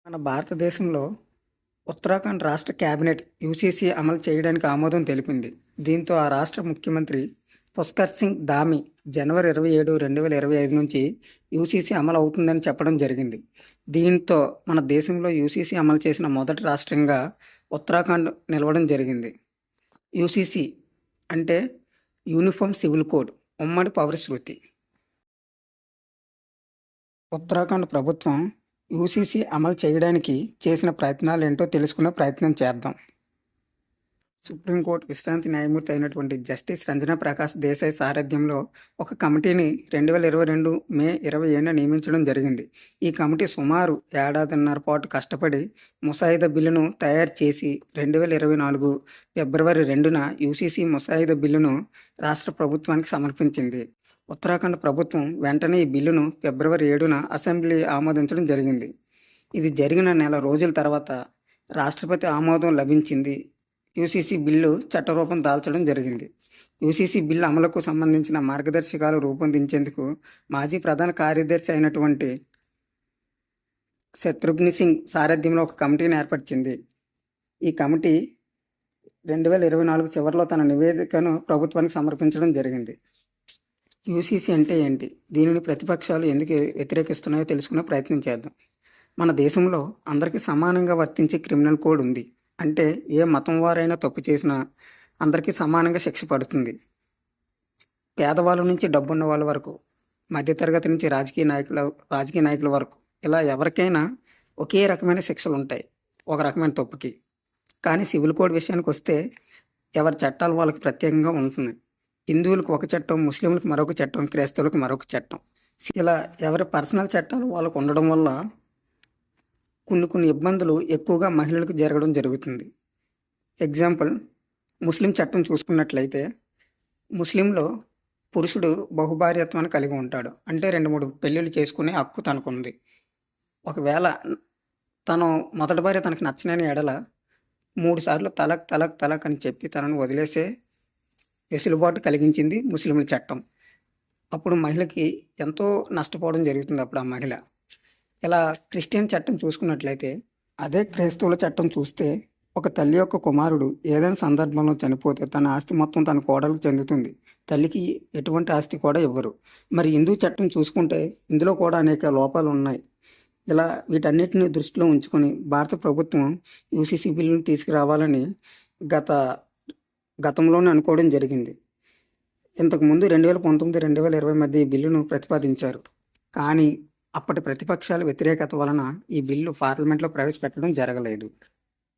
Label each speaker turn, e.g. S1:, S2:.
S1: మన భారతదేశంలో ఉత్తరాఖండ్ రాష్ట్ర కేబినెట్ యూసీసీ అమలు చేయడానికి ఆమోదం తెలిపింది. దీంతో ఆ రాష్ట్ర ముఖ్యమంత్రి పుష్కర్ సింగ్ ధామీ జనవరి 27, 2025 నుంచి యూసీసీ అమలు అవుతుందని చెప్పడం జరిగింది. దీంతో మన దేశంలో యూసీసీ అమలు చేసిన మొదటి రాష్ట్రంగా ఉత్తరాఖండ్ నిలవడం జరిగింది. యూసీసీ అంటే యూనిఫామ్ సివిల్ కోడ్, ఉమ్మడి పౌర శృతి. ఉత్తరాఖండ్ ప్రభుత్వం యూసీసీ అమలు చేయడానికి చేసిన ప్రయత్నాలు ఏంటో తెలుసుకునే ప్రయత్నం చేద్దాం. సుప్రీంకోర్టు విశ్రాంతి న్యాయమూర్తి అయినటువంటి జస్టిస్ రంజనా ప్రకాష్ దేశాయ్ సారథ్యంలో ఒక కమిటీని 2022 మే 27న నియమించడం జరిగింది. ఈ కమిటీ సుమారు ఏడాదిన్నర పాటు కష్టపడి ముసాయిదా బిల్లును తయారు చేసి 2024 ఫిబ్రవరి 2న యూసీసీ ముసాయిదా బిల్లును రాష్ట్ర ప్రభుత్వానికి సమర్పించింది. ఉత్తరాఖండ్ ప్రభుత్వం వెంటనే ఈ బిల్లును ఫిబ్రవరి 7న అసెంబ్లీ ఆమోదించడం జరిగింది. ఇది జరిగిన నెల రోజుల తర్వాత రాష్ట్రపతి ఆమోదం లభించింది. యూసీసీ బిల్లు చట్టరూపం దాల్చడం జరిగింది. యూసీసీ బిల్లు అమలుకు సంబంధించిన మార్గదర్శకాలు రూపొందించేందుకు మాజీ ప్రధాన కార్యదర్శి అయినటువంటి శత్రుఘ్న సింగ్ సారథ్యంలో ఒక కమిటీని ఏర్పరిచింది. ఈ కమిటీ 2024 చివరిలో తన నివేదికను ప్రభుత్వానికి సమర్పించడం జరిగింది. యూసీసీ అంటే ఏంటి? దీనిని ప్రతిపక్షాలు ఎందుకు వ్యతిరేకిస్తున్నాయో తెలుసుకునే ప్రయత్నం చేద్దాం. మన దేశంలో అందరికీ సమానంగా వర్తించే క్రిమినల్ కోడ్ ఉంది. అంటే ఏ మతం వారైనా తప్పు చేసినా అందరికీ సమానంగా శిక్ష పడుతుంది. పేదవాళ్ళ నుంచి డబ్బున్న వాళ్ళ వరకు, మధ్యతరగతి నుంచి రాజకీయ నాయకుల వరకు, ఇలా ఎవరికైనా ఒకే రకమైన శిక్షలు ఉంటాయి ఒక రకమైన తప్పుకి. కానీ సివిల్ కోడ్ విషయానికి వస్తే ఎవరి చట్టాలు వాళ్ళకి ప్రత్యేకంగా ఉంటుంది. హిందువులకు ఒక చట్టం, ముస్లింలకు మరొక చట్టం, క్రైస్తవులకు మరొక చట్టం. ఇలా ఎవరి పర్సనల్ చట్టాలు వాళ్ళకు ఉండడం వల్ల కొన్ని ఇబ్బందులు ఎక్కువగా మహిళలకు జరగడం జరుగుతుంది. ఎగ్జాంపుల్, ముస్లిం చట్టం చూసుకున్నట్లయితే ముస్లింలో పురుషుడు బహుభార్యత్వాన్ని కలిగి ఉంటాడు. అంటే 2-3 పెళ్ళిళ్ళు చేసుకునే హక్కు తనకుంది. ఒకవేళ తను మొదటి భార్య తనకు నచ్చలేని ఎడల 3 సార్లు తలక్ తలక్ తలక్ అని చెప్పి తనను వదిలేసే వెసులుబాటు కలిగించింది ముస్లింల చట్టం. అప్పుడు మహిళకి ఎంతో నష్టపోవడం జరుగుతుంది. అప్పుడు ఆ మహిళ ఇలా క్రిస్టియన్ చట్టం చూసుకున్నట్లయితే, అదే క్రైస్తవుల చట్టం చూస్తే ఒక తల్లి యొక్క కుమారుడు ఏదైనా సందర్భంలో చనిపోతే తన ఆస్తి మొత్తం తన కోడలకు చెందుతుంది. తల్లికి ఎటువంటి ఆస్తి కూడా ఇవ్వరు. మరి హిందూ చట్టం చూసుకుంటే ఇందులో కూడా అనేక లోపాలు ఉన్నాయి. ఇలా వీటన్నిటిని దృష్టిలో ఉంచుకొని భారత ప్రభుత్వం యూసీసీ బిల్లును తీసుకురావాలని గతంలోనే అనుకోవడం జరిగింది. ఇంతకుముందు 2019, 2020 మధ్య ఈ బిల్లును ప్రతిపాదించారు. కానీ అప్పటి ప్రతిపక్షాల వ్యతిరేకత వలన ఈ బిల్లు పార్లమెంట్లో ప్రవేశపెట్టడం జరగలేదు.